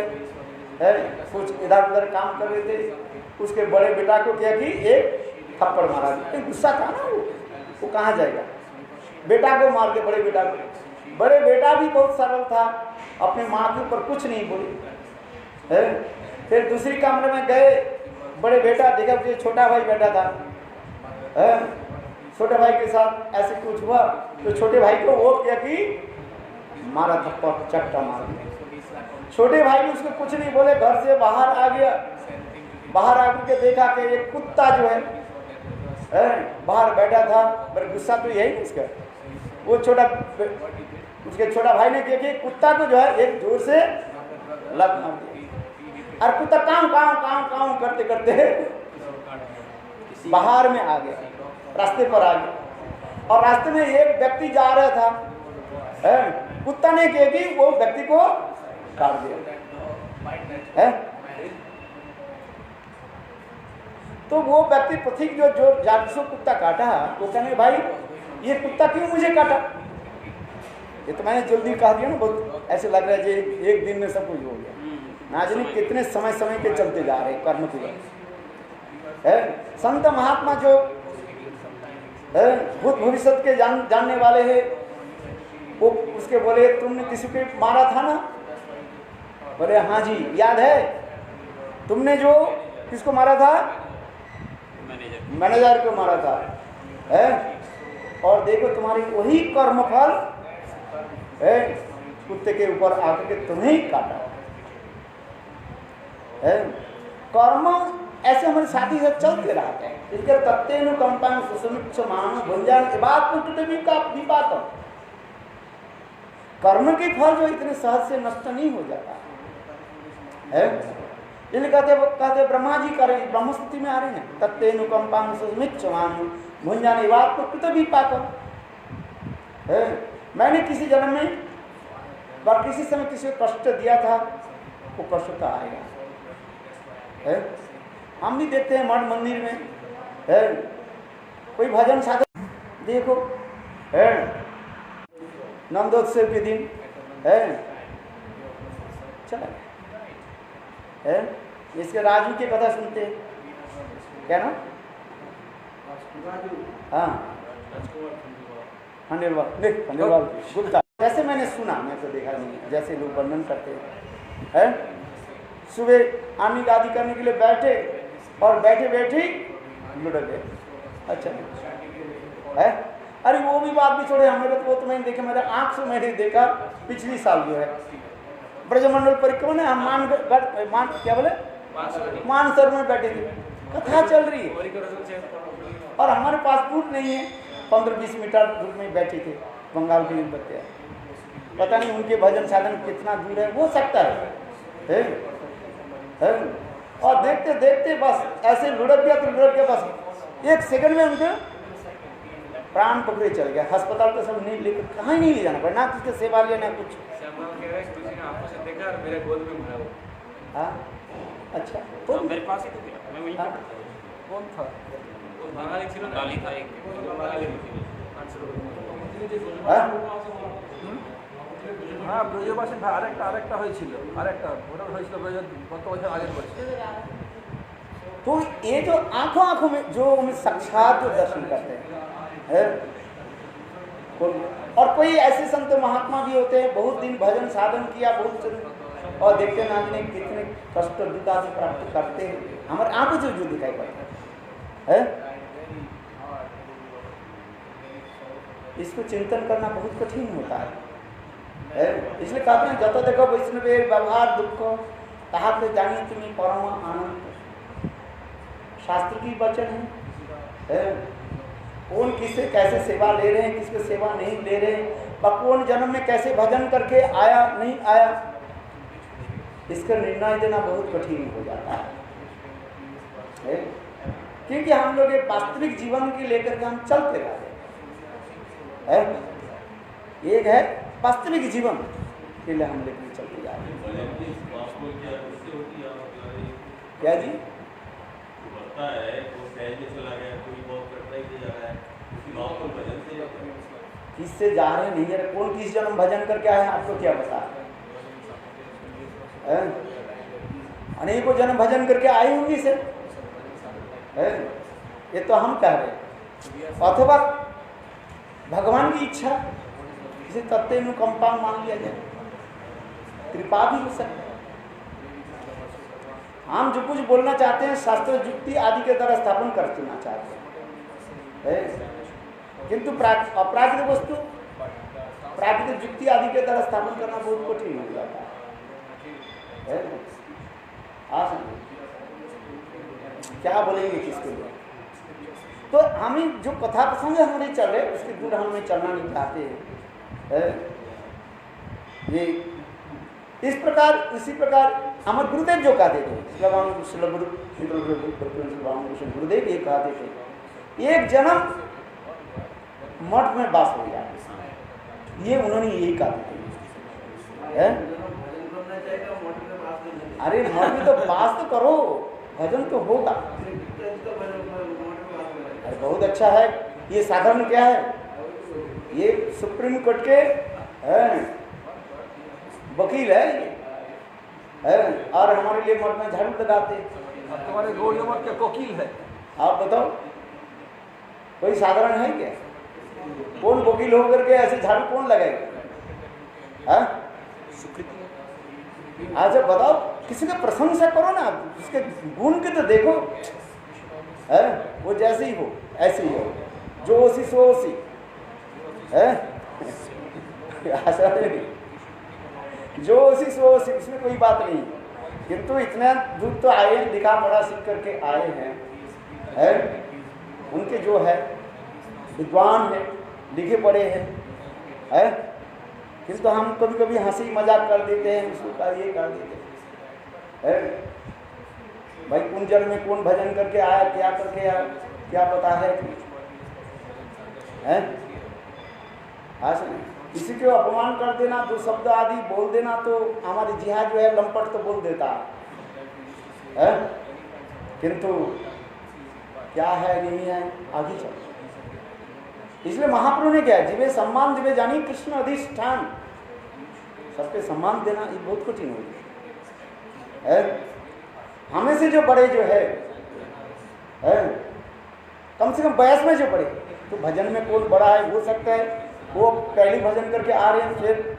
S3: कुछ इधर उधर काम कर रहे थे, उसके बड़े बेटा को क्या कि एक थप्पड़ मारा, गुस्सा था ना वो कहाँ जाएगा, बेटा को मार के बड़े बेटा को, बड़े बेटा भी बहुत सरल था, अपने माँ के ऊपर कुछ नहीं बोले, है? फिर दूसरी कमरे में गए, बड़े बेटा देखा कि छोटा भाई बैठा था, है? छोटे भाई के साथ ऐसे कुछ हुआ तो छोटे भाई को वो क्या कि मारा थप्पड़, चट्टा मार दिया, छोटे भाई भी उसको कुछ नहीं बोले, घर से बाहर आ गया, बाहर आकर के देखा कि एक कुत्ता जो है बाहर बैठा था, पर गुस्सा तो यही उसका, वो उसके छोटा भाई ने किया कि कुत्ता को जो है एक जोर से लत मार दिया, और कुत्ता काम करते करते बाहर में आ गया, रास्ते पर आ गया, और रास्ते में एक व्यक्ति जा रहा था, कुत्ता ने किया कि वो व्यक्ति को काट दिया, तो वो व्यक्ति पथिक जो जिसको कुत्ता काटा, वो कहने भाई ये कुत्ता क्यों मुझे काटा, ये तो मैंने जल्दी कह दिया ना, बहुत ऐसे लग रहा है जी एक दिन में सब कुछ हो गया, ना जाने कितने समय के चलते जा रहे कर्म की है। संत महात्मा जो भूत भविष्य के जानने वाले हैं, वो उसके बोले तुमने किसी को मारा था ना, बोले हाँ जी याद है, तुमने जो किसको मारा था, मैनेजर को मारा था, है? और देखो तुम्हारी वही कर्मफल कुत्ते के ऊपर आकर के तुम्हें ही काटा है। कर्म ऐसे हमारे साथी से चलते रहते हैं, इसके तत्तेनुकंपां सुसुमित समान भुंजान बात विपात, कर्म के फल जो इतने सहज से नष्ट नहीं हो जाता है, इसलिए कहते ब्रह्मा जी कर ब्रह्म स्तुति में आ रहे हैं, तत्तेनुकंपां सुसुमित समान भुंजान बात विपात है। मैंने किसी जन्म में पर किसी समय किसी को कष्ट दिया था, वो कष्ट का आएगा है। हम भी देखते हैं मठ मंदिर में है, कोई भजन साधन देखो है, नंदोत्सव के दिन है चला है, इसके राजू की कथा सुनते हैं, क्या ना, हाँ खंडेलवाल गुप्ता, जैसे मैंने सुना, मैं तो देखा नहीं, जैसे लोग वर्णन करते हैं, सुबह आमी आदि करने के लिए बैठे, और बैठे बैठे लुढ़क गए। अच्छा है, अरे वो भी बात भी छोड़े, हमें तो वो तो मैंने देखा, मेरे आंख से मैंने देखा पिछली साल जो है ब्रजमंडल परिक्रमा हम मान क्या बोले मानसर में बैठे थे, कथा चल रही है और हमारे पासपोर्ट नहीं है, 15-20 मीटर दूर में बैठे थे बंगाल के बच्चे। पता नहीं उनके भजन साधन कितना दूर है, हो सकता है? और देखते देखते बस ऐसे लुढ़क गया तो लुढ़क गया, बस 1 सेकंड में उनके प्राण पकड़े चल गया। अस्पताल तो सब नहीं लेकर कहाँ ही नहीं ले जाना पड़ा, ना किसके सेवा लिया ना कुछ।
S4: मेरे गोद में भरा वो।
S3: हाँ अच्छा,
S4: तो मेरे पास ही तो गया, मैं वहीं पर था।
S3: कौन था?
S4: वो बंगाली ছিল না ডালি था एक बंगाली
S1: হ্যাঁ ব্রজবাসী আরেকটা হয়েছিল, ওটা হয়েছিল গত বছর আগের বছর।
S3: तो ये जो आंखों आंखों में जो हमें साक्षात जो दर्शन करते हैं और कोई ऐसे संत महात्मा भी होते हैं, बहुत दिन भजन साधन किया, बहुत और देखते ना जाने कितने कष्ट दुख आदि प्राप्त करते हैं, हमारे आंखों से जो दिखाई पड़ता है। इसको चिंतन करना बहुत कठिन होता है, इसलिए कहते हैं जत देखो वैष्णवे व्यवहार दुख ताहाते जानिए तुम्हें परम आनंद। शास्त्र की वचन है, कौन किससे कैसे सेवा ले रहे हैं, किसके सेवा नहीं ले रहे हैं, कौन जन्म में कैसे भजन करके आया नहीं आया, इसका निर्णय देना बहुत कठिन हो जाता है। क्योंकि हम लोग एक वास्तविक जीवन के लेकर के हम चलते रहते हैं, एक है वास्तविक जीवन के लिए हम लेकर चलते जा रहे हैं। क्या जी किससे जा रहे हैं नहीं जा रहे, कौन किस जन्म भजन करके आए हैं आपको क्या पता है? अनेकों जन्म भजन करके आए होंगे से, ये तो हम कह रहे हैं, अथवा भगवान की इच्छा, इसे तत्व अनुकंपा मान लिया जाए, कृपा भी हो सकता है। हम जो कुछ बोलना चाहते हैं शास्त्र युक्ति आदि के द्वारा स्थापन कर देना चाहते हैं, किंतु अपराधिक वस्तु प्राकृतिक युक्ति आदि के द्वारा स्थापन करना बहुत कठिन हो जाता है। क्या बोलेंगे किसके लिए? तो हमें जो कथा प्रसंग हमारे चल रहे उसके दूर हमें चलना नहीं चाहते हैं। ये इस प्रकार इसी प्रकार हमारे गुरुदेव जो कहते थे, गुरुदेव ये कहते थे एक जन्म मठ में वास हो गया, ये उन्होंने यही कहते थे। अरे मठ में तो वास तो करो, भजन तो होगा। अरे बहुत अच्छा है, ये साधन क्या है, ये सुप्रीम कोर्ट के वकील है और हमारे लिए मठ में झाड़ू लगाते।
S1: तुम्हारे गौड़ियों मठ के वकील है,
S3: आप बताओ कोई साधारण है क्या? कौन वकील होकर के ऐसे झाड़ू कौन लगाएगा? अच्छा बताओ, किसी का प्रशंसा करो ना, उसके गुण के तो देखो है, वो जैसे ही हो ऐसे ही हो, जो ओसी सो ओसी है, जो ओसी सो ओसी, इसमें कोई बात नहीं। किंतु इतना दूर तो आए हैं, लिखा पढ़ा सीख करके आए हैं, उनके जो है विद्वान है, लिखे पढ़े हैं, किंतु हम कभी कभी हंसी मजाक कर देते हैं, उसको का ये कर देते हैं। भाई कौन जन्म में कौन भजन करके आया, क्या करके आया, क्या पता है? किसी को अपमान कर देना, दो शब्द आदि बोल देना, तो हमारी जिहाद जो है लंपट तो बोल देता है, किंतु क्या है नहीं है आगे चल। इसलिए महाप्रभु ने क्या, जिवे सम्मान जिवे जानी कृष्ण अधिष्ठान, सबके सम्मान देना ये बहुत कठिन हो गया है। हमें से जो बड़े जो है कम से कम वयस में जो बड़े, तो भजन में कौन बड़ा है, हो सकता है वो पहली भजन करके आ रहे हैं फिर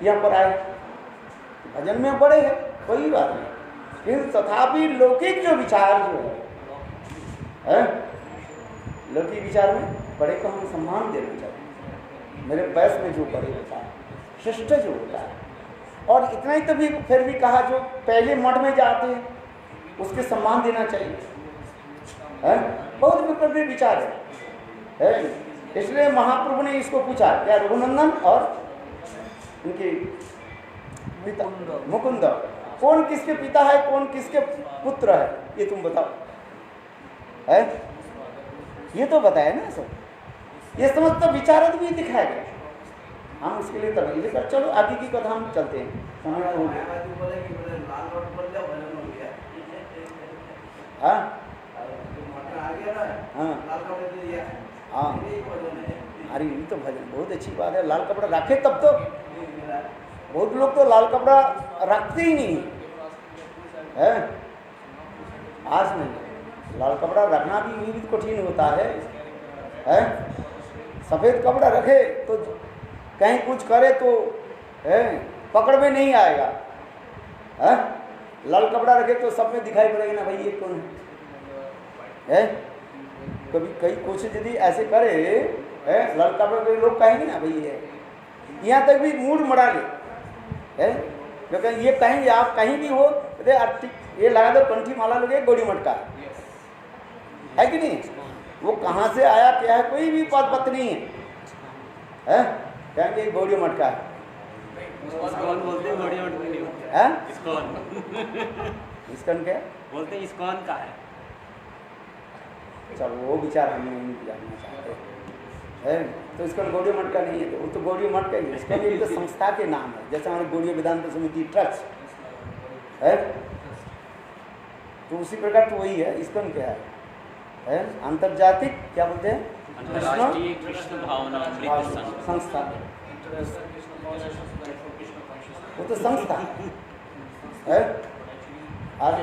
S3: यहाँ पर आए, भजन में बड़े हैं, कोई बात नहीं। लेकिन तथापि लौकिक जो विचार जो है है? लौकिक विचार में बड़े को हम सम्मान देना चाहिए। मेरे वयस में जो बड़े होता है, श्रेष्ठ जो होता है, और इतना ही तो भी फिर भी कहा जो पहले मठ में जाते हैं उसके सम्मान देना चाहिए, है? बहुत विपरीत विचार है? इसलिए महाप्रभु ने इसको पूछा, क्या रघुनंदन और उनके पिता मुकुंद कौन किसके पिता है, कौन किसके पुत्र है, ये तुम बताओ, है? ये तो बताया ना सब, ये समझ तो विचारक भी दिखाया गया। हम उसके लिए तब लेकर चलो आगे की कथा हम चलते हैं। समय हो गया। हाँ हाँ, अरे ये तो भजन बहुत अच्छी बात है। लाल कपड़ा रखे तब तो, बहुत लोग तो लाल कपड़ा रखते ही नहीं है। आज नहीं, लाल कपड़ा रखना भी कठिन होता है? सफ़ेद कपड़ा रखे तो कहीं कुछ करे तो है पकड़ में नहीं आएगा, है? लाल कपड़ा रखे तो सब में दिखाई पड़ेगा ना, भाई ये कौन है? कभी कई कुछ यदि ऐसे करे है, लाल कपड़ा के लोग कहेंगे ना भाई ये, यहाँ तक भी मूड मरा ले, है? लेकिन ये कहेंगे आप कहीं भी हो, ये लगा दो कंठी माला लोगे गौड़ी मटका, है कि नहीं? वो कहाँ से आया क्या है कोई भी पत नहीं है, कहेंगे गौड़ी मटका है।
S4: इस्कॉन बोलते हैं, गौड़ी मटका नहीं होता
S3: है?
S4: इस्कॉन
S3: इस्कॉन क्या
S4: बोलते हैं, इस्कॉन का है।
S3: चलो वो विचार हम नहीं जानना चाहते है, तो इसका गौड़ी मटका नहीं है, वो तो गौड़ी मटका ही है। इसका भी तो संस्था के नाम है, जैसे हमारे गौड़ी वेदांत समिति ट्रस्ट है, तो उसी प्रकार तो वही है। इसका क्या है? अंतर्जातिक क्या बोलते हैं?
S4: अंतर्राष्ट्रीय कृष्ण भावना
S3: संस्था, वो तो संस्था है। आज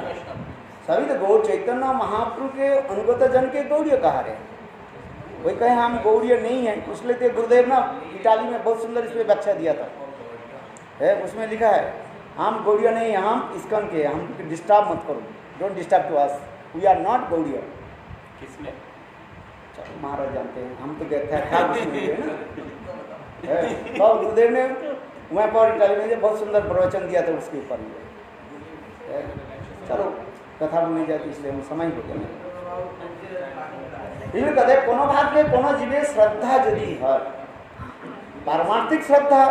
S3: सभी तो गौर चैतन्य महाप्रभु के अनुगत जन के गौड़ीय कहा रहे, कोई कहे हम गौड़ीय नहीं है, इसलिए तो गुरुदेव ना इटाली में बहुत सुंदर इसमें व्याख्या दिया था, है? उसमें लिखा है हम गौड़ीय नहीं है, हम इस्कॉन के, हम डिस्टर्ब मत करो, don't disturb to us, we are not Gaudiya.
S4: किसमें?
S3: चलो महाराज जानते हैं, हम तो कहते हैं तो गुरुदेव ने वहाँ पर इटाली में बहुत सुंदर प्रवचन दिया था उसके ऊपर। चलो कथा भी नहीं जाती इसलिए हम समय हो गया। कहते कोनो भाग्य कोनो जीवे श्रद्धा यदि है, पारमार्थिक श्रद्धा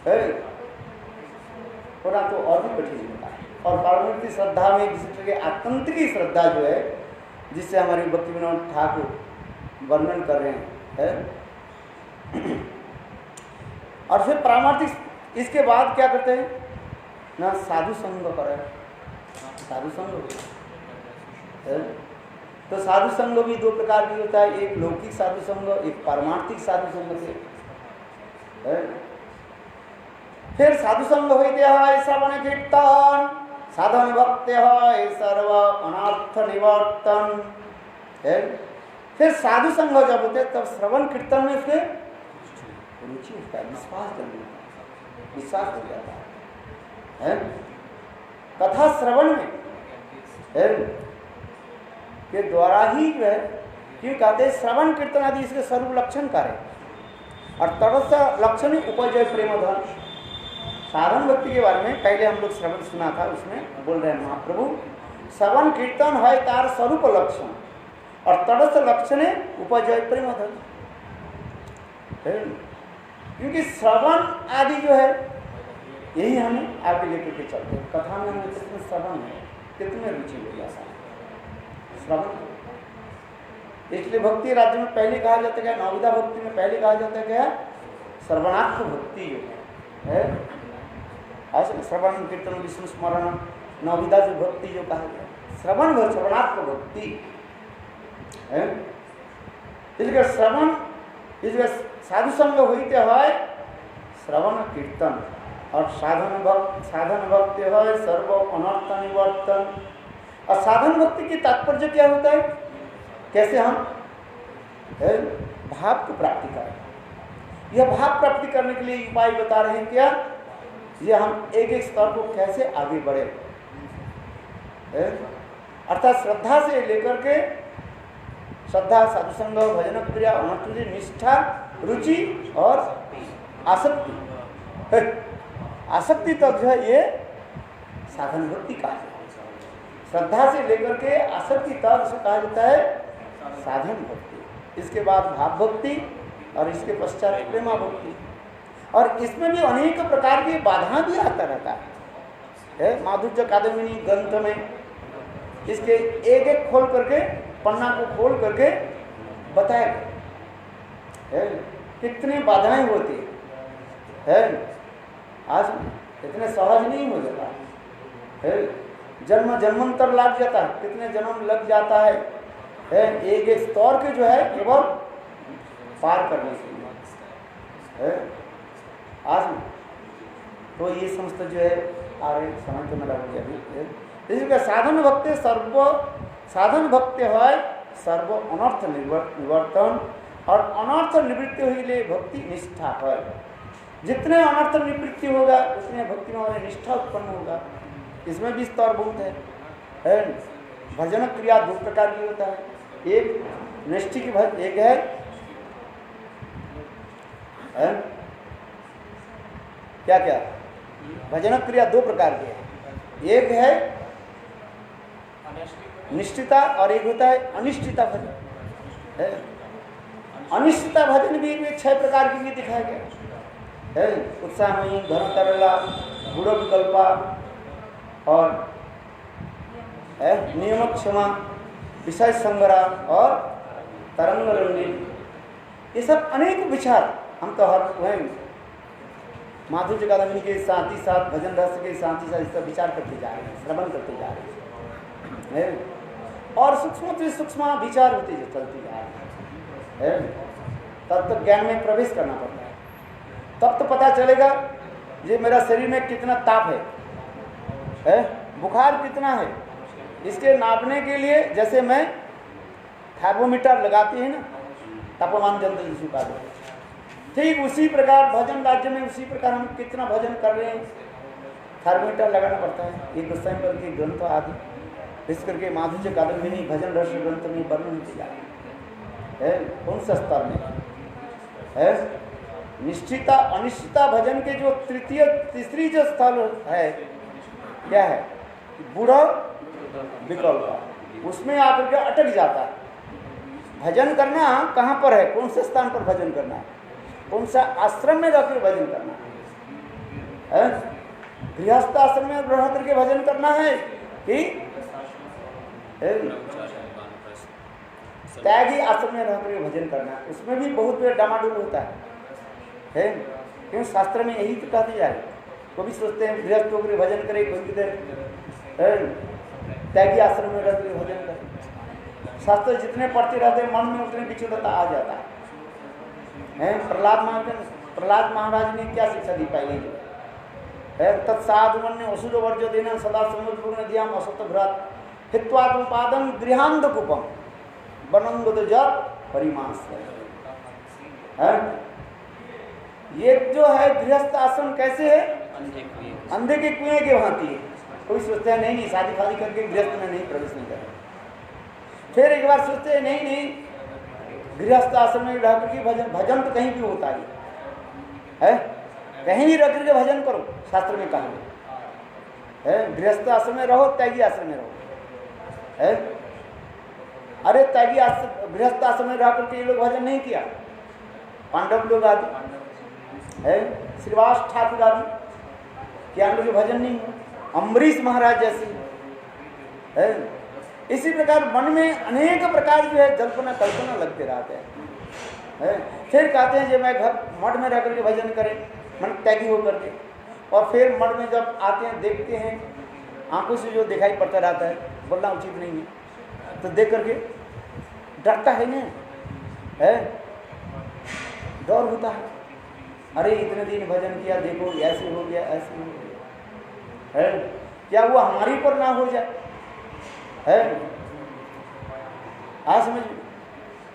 S3: है तो और भी कठिन होता है। और पारमार्थिक श्रद्धा में किसी तरह आतंत्रिक श्रद्धा जो है, जिससे हमारे भक्ति विनोद ठाकुर वर्णन कर रहे हैं, और फिर पारमार्थिक इसके बाद क्या करते हैं ना, साधु संग करें, साधु संग है। तो साधु संग भी दो प्रकार की होता है, एक लौकिक साधु संग, एक पारमार्थिक साधु संग से है। फिर साधु संग होते हैं श्रवण कीर्तन, साधन भक्ति है सर्व अनर्थ निवर्तन है। फिर साधु संग जब होते तब श्रवण कीर्तन में उसके रुचि होता है, विश्वास हो जाता है। कथा श्रवण में है के द्वारा ही जो है, क्यों कहते हैं श्रवण कीर्तन आदि इसके स्वरूप लक्षण कार्य, और तटस्थ लक्षण उपजय प्रेम धन। साधन भक्ति के बारे में पहले हम लोग श्रवण सुना था, उसमें बोल रहे हैं महाप्रभु श्रवण कीर्तन है तार स्वरूप लक्षण, और तटस्थ लक्षण उपजय प्रेम धन। क्योंकि श्रवण आदि जो है यही हमें आगे लेकर के चलते हैं। कथा में हमें कितने श्रवण है, कितने रुचि हो जाता है श्रवण। इसलिए भक्ति राज्य में पहले कहा जाता है क्या, नवविधा भक्ति में पहले कहा जाता है क्या, श्रवणार्थ भक्ति जो है। ऐसे श्रवण कीर्तन विष्णु स्मरण नवविधा जो भक्ति जो कहा गया, श्रवण श्रवणार्थ भक्ति है। इसलिए श्रवण, इसलिए साधु संग होते है श्रवण कीर्तन, और साधन भक्ति है सर्व अनर्थ निवर्तन। और साधन भक्ति की तात्पर्य क्या होता है, कैसे हम भाव को प्राप्ति करें। यह भाव प्राप्ति करने के लिए उपाय बता रहे हैं क्या, ये हम एक एक स्तर को कैसे आगे बढ़े। अर्थात श्रद्धा से लेकर के श्रद्धा, साधुसंग, भजन क्रिया, अनर्थुति, निष्ठा, रुचि और आसक्ति, आसक्ति तक जो है ये साधन भक्ति कहा जाता है। श्रद्धा से लेकर के आसक्ति तक उसे कहा जाता है साधन भक्ति। इसके बाद भाव भक्ति और इसके पश्चात प्रेमा भक्ति। और इसमें भी अनेक प्रकार की बाधाएं भी आता रहता है। माधुर्य कादम्बिनी ग्रंथ में इसके एक एक खोल करके, पन्ना को खोल करके बताया गया कितनी बाधाएं होती है। आज इतने सहज नहीं हो जाता है, जन्म जन्मांतर लग जाता है, कितने जन्म लग जाता है एक एक स्तर के जो है केवल पार करने के लिए। आज तो ये समस्त जो है आगे समझ में लगे अभी। इसलिए साधन भक्ति साधन भक्ति है सर्व अनर्थ निवर्तन, और अनर्थ निवृत्ति हुई भक्ति निष्ठा है। जितने अनर्थ निवृत्ति होगा उतने भक्ति में निष्ठा उत्पन्न होगा। इसमें भी स्तर बहुत है। भजन क्रिया दो प्रकार की होता है, एक नैष्ठिक भजन, एक है क्या क्या भजन क्रिया दो प्रकार की है। एक है निष्ठिता और एक होता है अनिष्ठिता भजन। अनिष्ठिता भजन भी 6 प्रकार की भी दिखाया गया है। उत्साहमयी, धर्म तरला, गुण विकल्पा और नियम क्षमा, विषय संग्रह और तरंग रंगीन। ये सब अनेक विचार हम तो हर माधुर्य कादम्बिनी के साथ ही साथ, भजन रस के साथ ही साथ इसका विचार करते जा रहे हैं, श्रवण करते जा रहे हैं, और सूक्ष्म से सूक्ष्म विचार होते चलते जा रहे हैं। तब तक ज्ञान में प्रवेश करना पड़ता है, तब तो पता चलेगा ये मेरा शरीर में कितना ताप है, बुखार कितना है। इसके नापने के लिए जैसे मैं थर्मोमीटर लगाती है ना, तापमान जल्दी झुका दो, ठीक उसी प्रकार भजन राज्य में उसी प्रकार हम कितना भजन कर रहे हैं थर्मोमीटर लगाना पड़ता है। एक सैंपल के ग्रंथ आदि इस करके माधुर्य कादम्बिनी भजन रस ग्रंथ में वर्णन किया है। कौन सा स्तर में है? निश्चिता अनिश्चिता भजन के जो तीसरी जो स्थल है क्या है? बूढ़ा विकल्प, उसमें आकर के अटक जाता है। भजन करना कहाँ पर है? कौन से स्थान पर भजन करना है? कौन सा आश्रम में रहकर भजन करना है? गृहस्थ आश्रम में रह करके भजन करना है कि त्यागी आश्रम में रह करके भजन करना है? उसमें भी बहुत बड़ा डामाडोल होता है। क्यों? शास्त्र में यही तो कहते जा रहे। कभी सोचते हैं गृहस्थ होकर भजन करे, कोई किधर त्यागी आश्रम में रह करके भजन करे। शास्त्र जितने पढ़ते रहते हैं मन में उतने विचलता आ जाता है। प्रहलाद महाराज ने क्या शिक्षा दी पहले है? तत्साधुमन्य असुर वर्ज देना सदा समुद्र दिया असत भ्रात हित्वादुपादन गृहांध कुपम बनंगद जप परिमास है। ये जो है गृहस्थ आश्रम कैसे है? अंधे के कुएं के भांति है। कोई सोचते हैं नहीं शादी फादी करके गृहस्थ में नहीं प्रवेश नहीं करें, फिर एक बार सोचते हैं नहीं गृहस्थ आश्रम में रह करके भजन तो कहीं भी होता है, कहीं भी रह करके भजन करो। शास्त्र में कहा है गृहस्थ आश्रम में रहो, त्यागी आश्रम में रहो। अरे त्यागी आश्रम गृहस्थ आश्रम में रह करके ये लोग भजन नहीं किया। पांडव लोग आदि है, श्रीवास ठाकुर आदि क्या लोग भजन नहीं हुआ? अम्बरीश महाराज जैसे है। इसी प्रकार मन में अनेक प्रकार जो है जल्पना कल्पना लगते रहते हैं। फिर कहते हैं जो मैं घर मठ में रह करके भजन करें, मन त्यागी हो करके, और फिर मठ में जब आते हैं देखते हैं आंखों से जो दिखाई पड़ता रहता है, बोलना उचित नहीं है, तो देख करके डरता है ना, है डर होता है। अरे इतने दिन भजन किया, देखो ऐसे हो गया, ऐसे हो गया है, क्या वो हमारी पर ना हो जाए है? आज समझ।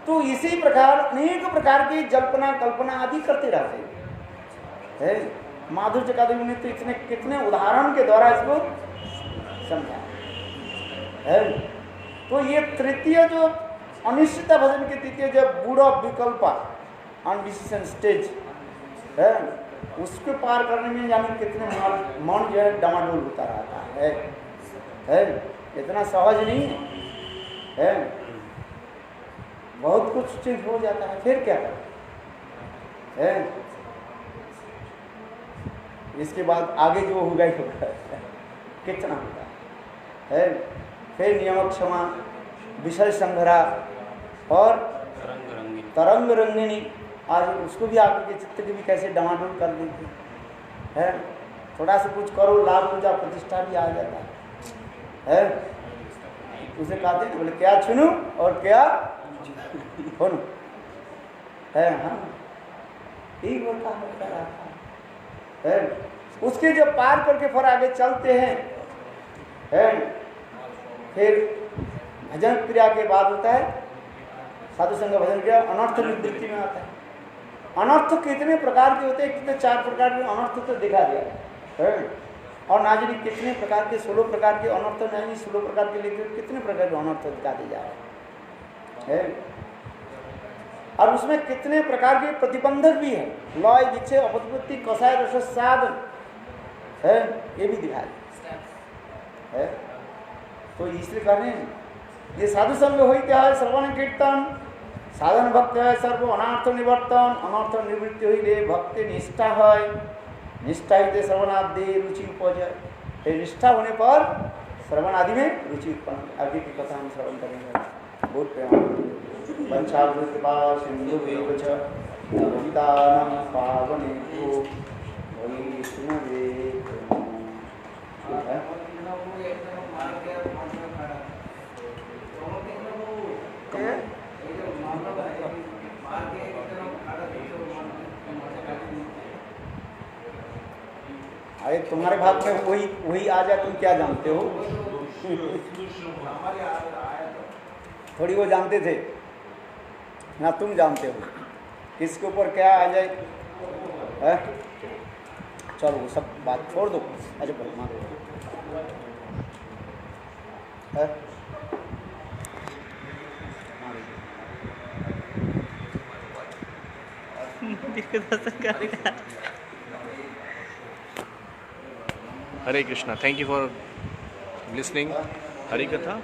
S3: तो इसी प्रकार अनेक प्रकार की जल्पना कल्पना आदि करते रहते हैं। माधुर्य कादम्बिनी ने तो इतने कितने उदाहरण के द्वारा इसको समझा है। तो ये तृतीय जो अनिश्चित भजन के तृतीय जो बूढ़ विकल्प अनडिसीजन स्टेज है, उसको पार करने में जाने कितने मन जो है डमाडोल होता रहता है, इतना सहज नहीं है, बहुत कुछ चीज हो जाता है, फिर क्या करें है? इसके बाद आगे जो होगा ही होगा, कितना होगा है? फिर नियम क्षमा, विषय संग्रह और तरंग रंगिनी, आज उसको भी आगे के चित्त की भी कैसे डमाडोल कर देती है। थोड़ा सा कुछ करो, लाभ पूजा प्रतिष्ठा भी आ जाता है। उसे कहते हैं, बोले क्या चुनू और क्या सुनू है। हाँ, यही होता है। उसके जब पार करके फिर आगे चलते हैं, फिर भजन क्रिया के बाद होता है साधु संग भजन क्रिया, अनर्थ निवृत्ति में आता है। अनर्थ कितने प्रकार के होते हैं, कितने 4 प्रकार के अनर्थ तो दिखा दिया है। और ना जाने कितने प्रकार के 16 प्रकार के अनर्थ, ना जाने 16 प्रकार के लेकर कितने प्रकार के अनर्थ दिखा दिए जा रहे हैं। और उसमें कितने प्रकार के प्रतिबंधक भी है, लय विक्षेप अपत्ति कषाय रस साधन है, ये भी दिखा है। तो इसलिए कह रहे हैं ये साधु संग हो क्या है, श्रवण कीर्तन साधन भक्त है, सर्व अनर्थ निवर्तन, अनर्थ निवृत्ति हुई भक्ति निष्ठा है, निष्ठा ही श्रवणादि रुचि उपज, निष्ठा होने पर श्रवण आदि में रुचि उत्पन्न। आगे की कथा हम श्रवण करेंगे। बहुत प्रेम पंचाकृपा सिंधु पावने वैष्णवे अरे तुम्हारे भाग में वही आ जाए, तुम क्या जानते हो? थोड़ी वो जानते थे ना, तुम जानते हो किसके ऊपर क्या आ जाए है? चलो वो सब बात छोड़ दो। अच्छा परमा
S1: Hare Krishna. Thank you for listening. Hari Katha.